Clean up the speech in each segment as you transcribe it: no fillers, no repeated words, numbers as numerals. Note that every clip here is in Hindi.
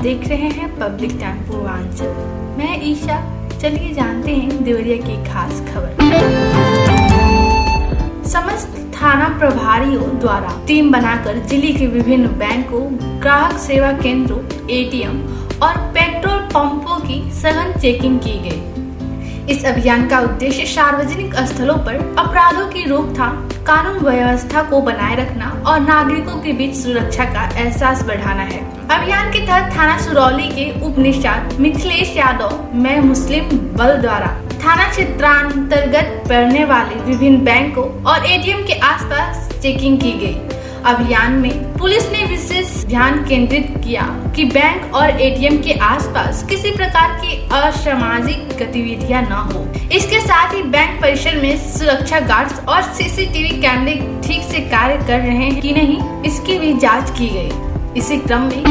देख रहे हैं पब्लिक टाइम पूर्वांचल। मैं ईशा। चलिए जानते हैं देवरिया की खास खबर। समस्त थाना प्रभारियों द्वारा टीम बनाकर जिले के विभिन्न बैंकों, ग्राहक सेवा केंद्रों, एटीएम और पेट्रोल पंपों की सघन चेकिंग की गई। इस अभियान का उद्देश्य सार्वजनिक स्थलों पर अपराधों की रोकथाम, कानून व्यवस्था को बनाए रखना और नागरिकों के बीच सुरक्षा का एहसास बढ़ाना है। अभियान के तहत थाना सुरौली के उप निरीक्षक मिथिलेश यादव मैं मुस्लिम बल द्वारा थाना क्षेत्रांतर्गत पड़ने वाले विभिन्न बैंकों और एटीएम के आसपास चेकिंग की गई। अभियान में पुलिस ने विशेष ध्यान केंद्रित किया कि बैंक और एटीएम के आसपास किसी प्रकार की असामाजिक गतिविधियां न हो। इसके साथ ही बैंक परिसर में सुरक्षा गार्ड्स और सीसीटीवी कैमरे ठीक से कार्य कर रहे हैं कि नहीं, इसकी भी जांच की गई। इसी क्रम में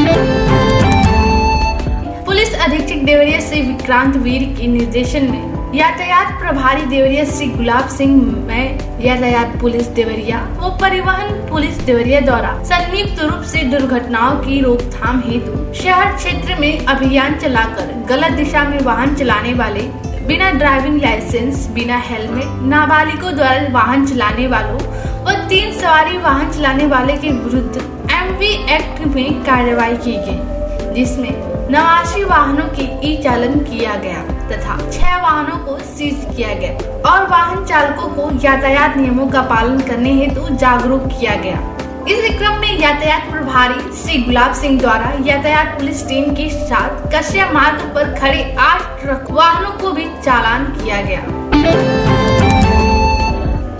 पुलिस अधीक्षक देवरिया श्री विक्रांत वीर के निर्देशन में यातायात प्रभारी देवरिया श्री गुलाब सिंह मैं यातायात पुलिस देवरिया व परिवहन पुलिस देवरिया द्वारा संयुक्त रूप से दुर्घटनाओं की रोकथाम हेतु शहर क्षेत्र में अभियान चलाकर गलत दिशा में वाहन चलाने वाले, बिना ड्राइविंग लाइसेंस, बिना हेलमेट, नाबालिगों द्वारा वाहन चलाने वालों व 3 सवारी वाहन चलाने वाले के विरुद्ध एमवी एक्ट में कार्रवाई की गई, जिसमें 89 वाहनों की ई चालन किया गया तथा 6 वाहनों को सीज किया गया और वाहन चालकों को यातायात नियमों का पालन करने हेतु जागरूक किया गया। इस क्रम में यातायात प्रभारी श्री गुलाब सिंह द्वारा यातायात पुलिस टीम के साथ कस्या मार्ग पर खड़े 8 ट्रक वाहनों को भी चालान किया गया।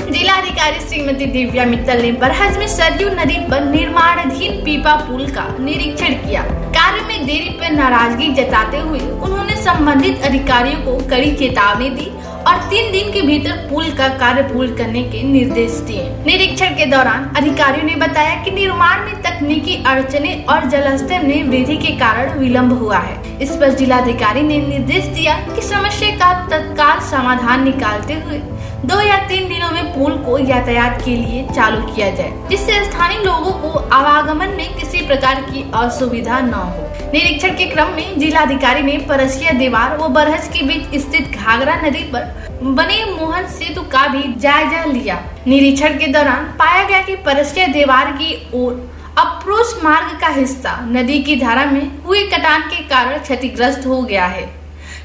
जिलाधिकारी श्रीमती दिव्या मित्तल ने बरहज में सरयू नदी पर निर्माणाधीन पीपा पुल का निरीक्षण किया। कार्य में देरी पर नाराजगी जताते हुए उन्होंने संबंधित अधिकारियों को कड़ी चेतावनी दी और 3 दिन के भीतर पुल का कार्य पूर्ण करने के निर्देश दिए। निरीक्षण के दौरान अधिकारियों ने बताया कि निर्माण में तकनीकी अड़चनें और जलस्तर में वृद्धि के कारण विलम्ब हुआ है। इस पर जिलाधिकारी ने निर्देश दिया कि समस्या का तत्काल समाधान निकालते हुए 2 या 3 दिनों में पुल को यातायात के लिए चालू किया जाए, जिससे स्थानीय लोगों को आवागमन में किसी प्रकार की असुविधा न हो। निरीक्षण के क्रम में जिलाधिकारी ने परसिया दीवार व बरहज के बीच स्थित घाघरा नदी पर बने मोहन सेतु का भी जायजा लिया। निरीक्षण के दौरान पाया गया कि परसिया दीवार की ओर अप्रोच मार्ग का हिस्सा नदी की धारा में हुए कटान के कारण क्षतिग्रस्त हो गया है,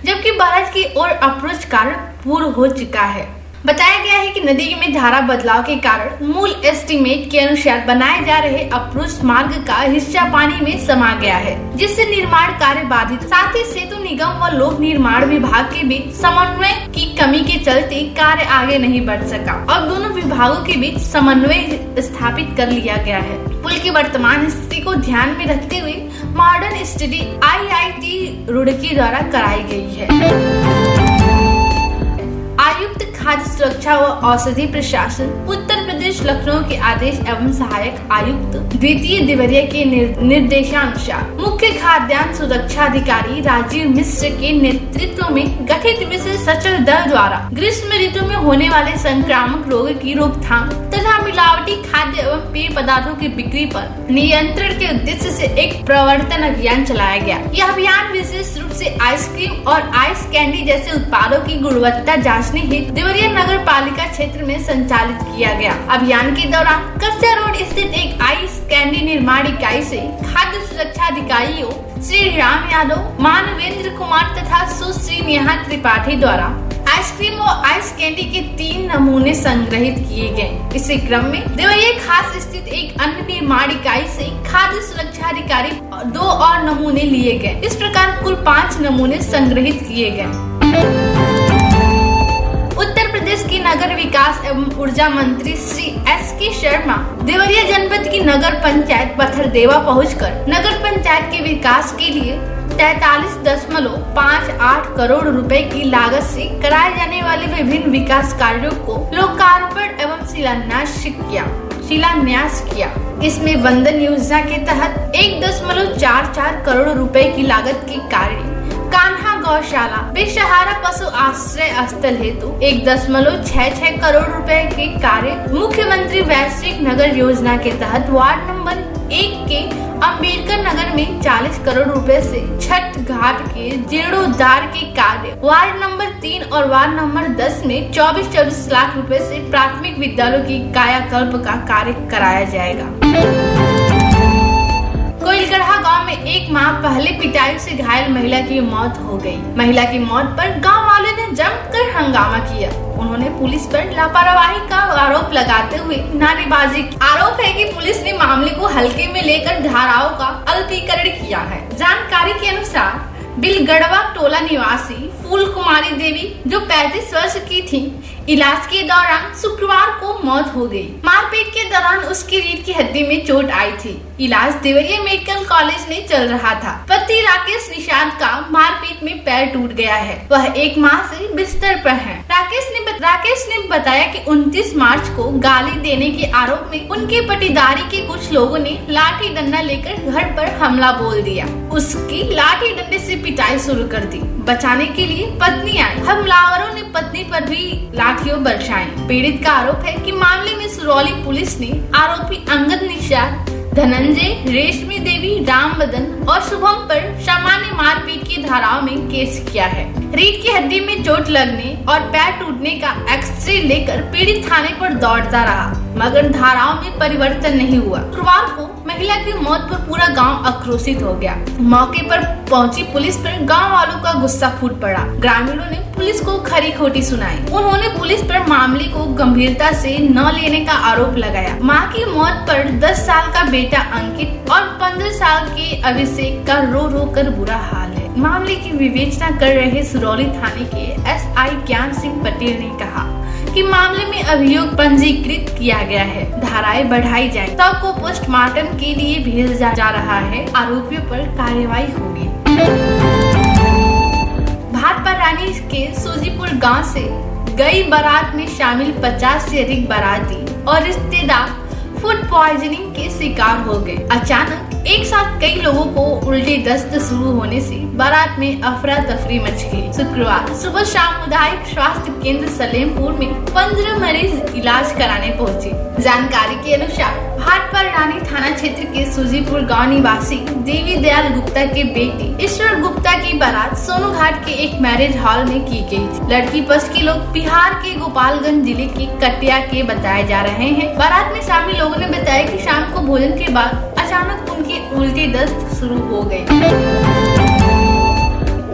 जबकि बरहज की ओर अप्रोच कार्य पूर्ण हो चुका है। बताया गया है कि नदी में धारा बदलाव के कारण मूल एस्टीमेट के अनुसार बनाए जा रहे अप्रोच मार्ग का हिस्सा पानी में समा गया है, जिससे निर्माण कार्य बाधित। साथ ही सेतु निगम व लोक निर्माण विभाग के बीच समन्वय की कमी के चलते कार्य आगे नहीं बढ़ सका और दोनों विभागों के बीच समन्वय स्थापित कर लिया गया है। पुल की वर्तमान स्थिति को ध्यान में रखते हुए मॉडर्न स्टडी IIT रुड़की द्वारा कराई गई है। आयुक्त खाद्य सुरक्षा व औषधि प्रशासन उत्तर प्रदेश लखनऊ के आदेश एवं सहायक आयुक्त द्वितीय देवरिया के निर्देशानुसार मुख्य खाद्यान्न सुरक्षा अधिकारी राजीव मिश्र के नेतृत्व में गठित विशेष सचल दल द्वारा ग्रीष्म ऋतु में होने वाले संक्रामक रोग की रोकथाम तथा मिलावटी खाद्य एवं पेय पदार्थों की बिक्री पर नियंत्रण के उद्देश्य से एक प्रवर्तन अभियान चलाया गया। यह अभियान विशेष रूप से आइसक्रीम और आइस कैंडी जैसे उत्पादों की गुणवत्ता जांचने हेतु देवरिया नगर पालिका क्षेत्र में संचालित किया गया। अभियान के दौरान कस्या रोड स्थित एक आइस कैंडी निर्माण इकाई से खाद्य सुरक्षा अधिकारियों श्री राम यादव, मानवेंद्र कुमार तथा सुश्री नेहा त्रिपाठी द्वारा आइसक्रीम और आइस कैंडी के 3 नमूने संग्रहित किए गए। इसी क्रम में देवरिया खास स्थित एक अन्य निर्माण इकाई से खाद्य सुरक्षा अधिकारी 2 और नमूने लिए गए। इस प्रकार कुल 5 नमूने संग्रहित किए गए। उत्तर प्रदेश की नगर विकास एवं ऊर्जा मंत्री श्री SK शर्मा देवरिया जनपद की नगर पंचायत पत्थरदेवा पहुंचकर नगर पंचायत के विकास के लिए 43.58 करोड़ रुपए की लागत से कराए जाने वाले विभिन्न विकास कार्यों को लोकार्पण एवं शिलान्यास किया। इसमें वंदन योजना के तहत 1.44 करोड़ रुपए की लागत के कार्य कान्हा गौशाला बेसहारा पशु आश्रय स्थल हेतु 1.66 करोड़ रुपए के कार्य मुख्यमंत्री वैश्विक नगर योजना के तहत वार्ड नंबर 1 के अम्बेडकर नगर में 40 करोड़ रुपए से छठ घाट के जीर्णोद्धार के कार्य वार्ड नंबर 3 और वार्ड नंबर 10 में 24 लाख रुपए से प्राथमिक विद्यालयों की कायाकल्प का कार्य कराया जाएगा। कोइलगढ़ा गांव में एक माह पहले पिटाई से घायल महिला की मौत हो गई। महिला की मौत पर गांव वालों ने जमकर हंगामा किया। उन्होंने पुलिस पर लापरवाही का आरोप लगाते हुए नारेबाजी की। आरोप है कि पुलिस ने मामले को हल्के में लेकर धाराओं का अल्पीकरण किया है। जानकारी के अनुसार बिलगढ़वा टोला निवासी फूल कुमारी देवी जो 35 वर्ष की थी, इलाज के दौरान शुक्रवार को मौत हो गई। मारपीट के दौरान उसकी रीढ़ की हड्डी में चोट आई थी। इलाज देवरिया मेडिकल कॉलेज में चल रहा था। पति राकेश निषाद का मारपीट में पैर टूट गया है। वह 1 माह से बिस्तर पर है। राकेश ने बताया कि 29 मार्च को गाली देने के आरोप में उनके पटीदारी के कुछ लोगों ने लाठी डंडा लेकर घर पर हमला बोल दिया। उसकी लाठी डंडे से पिटाई शुरू कर दी। बचाने के लिए पत्नी आई। हमलावरों ने पत्नी पर भी लाठियों बरसाई। पीड़ित का आरोप है कि मामले में सुरौली पुलिस ने आरोपी अंगद निषाद, धनंजय, रेशमी देवी, राम बदन और शुभम पर सामान्य मारपीट की धाराओं में केस किया है। रीढ़ की हड्डी में चोट लगने और पैर टूटने का एक्सरे लेकर पीड़ित थाने पर दौड़ता रहा, मगर धाराओं में परिवर्तन नहीं हुआ। शुक्रवार को महिला की मौत पर पूरा गांव आक्रोशित हो गया। मौके पर पहुंची पुलिस पर गांव वालों का गुस्सा फूट पड़ा। ग्रामीणों ने पुलिस को खरी खोटी सुनाई। उन्होंने पुलिस पर मामले को गंभीरता से न लेने का आरोप लगाया। मां की मौत पर 10 साल का बेटा अंकित और 15 साल के अभिषेक का रो रो कर बुरा हाल है। मामले की विवेचना कर रहे सुरौली थाने के एसआई ज्ञान सिंह पटेल ने कहा कि मामले में अभियोग पंजीकृत किया गया है। धाराएं बढ़ाई जाए। शव को पोस्टमार्टम के लिए भेजा जा रहा है। आरोपियों पर कार्रवाई होगी। भाटपारा रानी के सूजीपुर गांव से गई बारात में शामिल 50 से अधिक बाराती और रिश्तेदार फूड पॉइजनिंग के शिकार हो गए। अचानक एक साथ कई लोगों को उल्टी दस्त शुरू होने से बारात में अफरा तफरी मच गई। शुक्रवार सुबह सामुदायिक स्वास्थ्य केंद्र सलेमपुर में 15 मरीज इलाज कराने पहुंचे। जानकारी के अनुसार भाटपारा रानी थाना क्षेत्र के सूजीपुर गांव निवासी देवी दयाल गुप्ता के बेटे ईश्वर गुप्ता की बारात सोनू घाट के एक मैरिज हॉल में की गई थी। लड़की पक्ष के लोग बिहार के गोपालगंज जिले के कटिया के बताए जा रहे हैं। बारात में शामिल लोगों ने बताया कि शाम को भोजन के बाद अचानक उनकी उल्टी दस्त शुरू हो गई।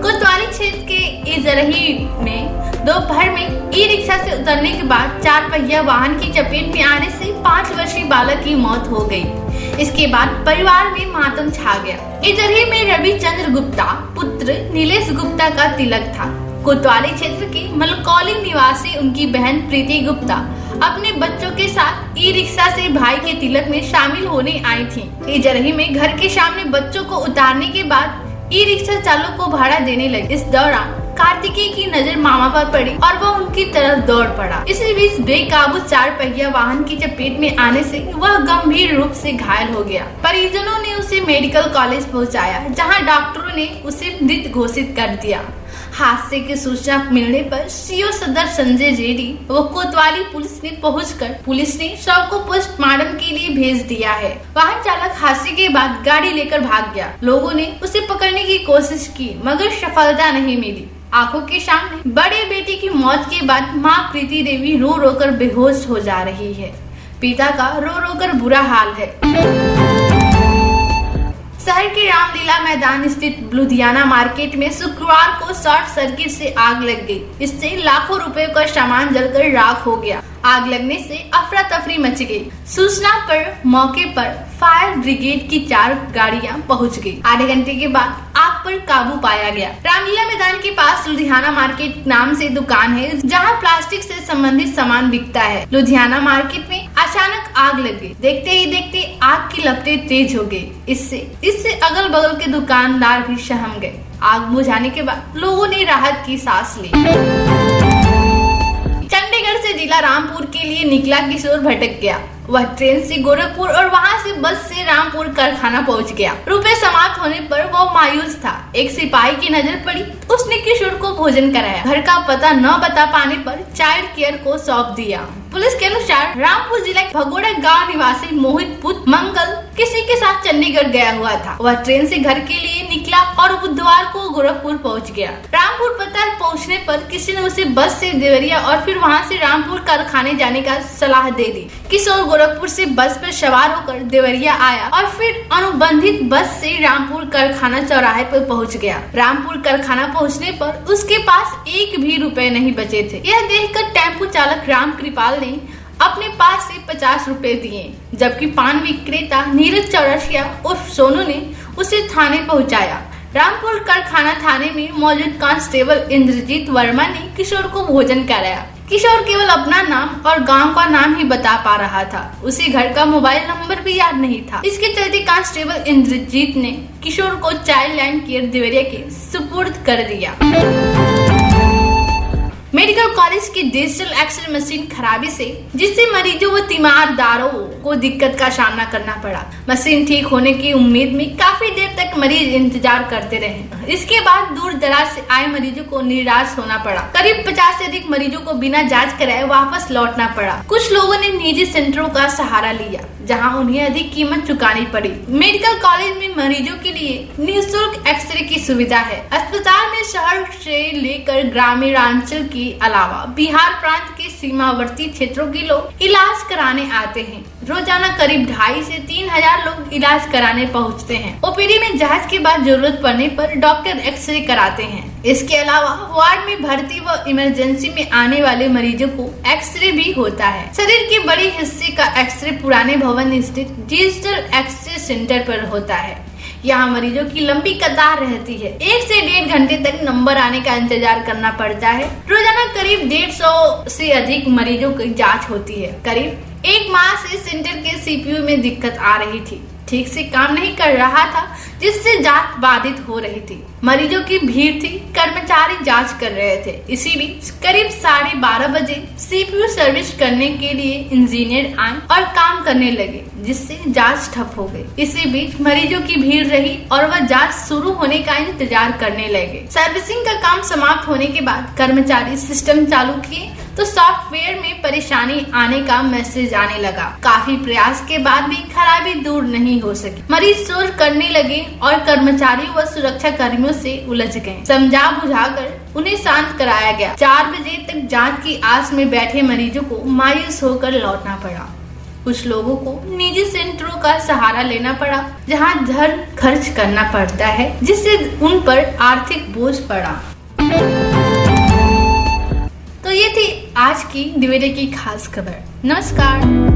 कोतवाली क्षेत्र के इजरही में दोपहर में ई रिक्शा से उतरने के बाद 4 पहिया वाहन की चपेट में आने से 5 वर्षीय बालक की मौत हो गई। इसके बाद परिवार में मातम छा गया। इजरही में रविचंद्र गुप्ता पुत्र नीलेश गुप्ता का तिलक था। कोतवाली क्षेत्र के मलकौली निवासी उनकी बहन प्रीति गुप्ता अपने बच्चों के साथ ई रिक्शा से भाई के तिलक में शामिल होने आई थी। इजरही में घर के सामने बच्चों को उतारने के बाद ई रिक्शा चालक को भाड़ा देने लगे। इस दौरान कार्तिकेय की नजर मामा पर पड़ी और वह उनकी तरफ दौड़ पड़ा। इसी बीच बेकाबू 4 पहिया वाहन की चपेट में आने से वह गंभीर रूप से घायल हो गया। परिजनों ने उसे मेडिकल कॉलेज पहुंचाया, जहां डॉक्टरों ने उसे मृत घोषित कर दिया। हादसे की सूचना मिलने पर सीओ सदर संजय रेड्डी व कोतवाली पुलिस ने पहुंचकर पुलिस ने शव को पोस्टमार्टम के लिए भेज दिया है। वाहन चालक हादसे के बाद गाड़ी लेकर भाग गया। लोगों ने उसे पकड़ने की कोशिश की, मगर सफलता नहीं मिली। आंखों के सामने बड़े बेटे की मौत के बाद मां प्रीति देवी रो रो कर बेहोश हो जा रही है। पिता का रो रो कर बुरा हाल है। शहर के रामलीला मैदान स्थित लुधियाना मार्केट में शुक्रवार को शॉर्ट सर्किट से आग लग गई। इससे लाखों रुपए का सामान जलकर राख हो गया। आग लगने से अफरा तफरी मच गई। सूचना पर मौके पर फायर ब्रिगेड की 4 गाड़ियां पहुंच गई। आधे घंटे के बाद आग पर काबू पाया गया। रामलीला मैदान के पास लुधियाना मार्केट नाम से दुकान है, जहां प्लास्टिक से संबंधित सामान बिकता है। लुधियाना मार्केट में अचानक आग लग गई। देखते ही देखते आग की लपटें तेज हो गई। इससे अगल बगल के दुकानदार भी सहम गए। आग बुझाने के बाद लोगों ने राहत की सांस ली। चंडीगढ़ से जिला रामपुर के लिए निकला किशोर भटक गया। वह ट्रेन से गोरखपुर और वहां से बस से रामपुर कारखाना पहुंच गया। रुपए समाप्त होने पर वो मायूस था। एक सिपाही की नजर पड़ी, उसने किशोर को भोजन कराया। घर का पता न बता पाने पर चाइल्ड केयर को सौंप दिया। पुलिस के अनुसार रामपुर जिला के भगोड़ा गांव निवासी मोहित पुत्र मंगल किसी के साथ चंडीगढ़ गया हुआ था। वह ट्रेन से घर के लिए निकला और बुधवार को गोरखपुर पहुंच गया। रामपुर पता पहुंचने पर किसी ने उसे बस से देवरिया और फिर वहां से रामपुर कारखाने जाने का सलाह दे दी। किशोर गोरखपुर से बस पर सवार होकर देवरिया आया और फिर अनुबंधित बस से रामपुर कारखाना चौराहे पर पहुंच गया। रामपुर कारखाना पहुंचने पर उसके पास एक भी रुपए नहीं बचे थे। यह देखकर टेम्पो चालक राम कृपाल ने अपने पास से 50 रुपए दिए, जबकि पान विक्रेता नीरज चौरसिया उर्फ सोनू ने उसे थाने पहुंचाया। रामपुर कारखाना थाने में मौजूद कांस्टेबल इंद्रजीत वर्मा ने किशोर को भोजन कराया। किशोर केवल अपना नाम और गांव का नाम ही बता पा रहा था। उसे घर का मोबाइल नंबर भी याद नहीं था। इसके चलते कांस्टेबल इंद्रजीत ने किशोर को चाइल्ड लाइन केयर देवरिया के सुपुर्द कर दिया। मेडिकल कॉलेज की डिजिटल एक्सरे मशीन खराबी से जिससे मरीजों व तीमारदारों को दिक्कत का सामना करना पड़ा। मशीन ठीक होने की उम्मीद में काफी देर तक मरीज इंतजार करते रहे। इसके बाद दूर दराज से आए मरीजों को निराश होना पड़ा। करीब 50 से अधिक मरीजों को बिना जांच कराए वापस लौटना पड़ा। कुछ लोगों ने निजी सेंटरों का सहारा लिया, जहां उन्हें अधिक कीमत चुकानी पड़ी। मेडिकल कॉलेज में मरीजों के लिए निःशुल्क एक्सरे की सुविधा है। अस्पताल में शहर से लेकर ग्रामीणांचल के अलावा बिहार प्रांत के सीमावर्ती क्षेत्रों के लोग इलाज कराने आते हैं। रोजाना करीब 2,500 से 3,000 लोग इलाज कराने पहुंचते हैं। ओपीडी में जांच के बाद जरूरत पड़ने पर डॉक्टर एक्सरे कराते हैं। इसके अलावा वार्ड में भर्ती व इमरजेंसी में आने वाले मरीजों को एक्सरे भी होता है। शरीर के बड़े हिस्से का एक्सरे पुराने भवन स्थित डिजिटल एक्सरे सेंटर पर होता है। यहाँ मरीजों की लंबी कतार रहती है। 1 से 1.5 घंटे तक नंबर आने का इंतजार करना पड़ता है। रोजाना करीब 150 से अधिक मरीजों की जांच होती है। करीब 1 माह से सेंटर के सीपीयू में दिक्कत आ रही थी, ठीक से काम नहीं कर रहा था, जिससे जांच बाधित हो रही थी। मरीजों की भीड़ थी, कर्मचारी जांच कर रहे थे। इसी बीच करीब 12:30 बजे सीपीयू सर्विस करने के लिए इंजीनियर आए और काम करने लगे, जिससे जांच ठप हो गई। इसी बीच मरीजों की भीड़ रही और वह जांच शुरू होने का इंतजार करने लगे। सर्विसिंग का काम समाप्त होने के बाद कर्मचारी सिस्टम चालू किए तो सॉफ्टवेयर में परेशानी आने का मैसेज आने लगा। काफी प्रयास के बाद भी खराबी दूर नहीं हो सकी। मरीज शोर करने लगे और कर्मचारियों व सुरक्षा कर्मियों से उलझ गए। समझा बुझाकर उन्हें शांत कराया गया। 4 बजे तक जांच की आस में बैठे मरीजों को मायूस होकर लौटना पड़ा। कुछ लोगों को निजी सेंटरों का सहारा लेना पड़ा, जहां धन खर्च करना पड़ता है, जिससे उन पर आर्थिक बोझ पड़ा। तो ये थी आज की दिवेरे की खास खबर। नमस्कार।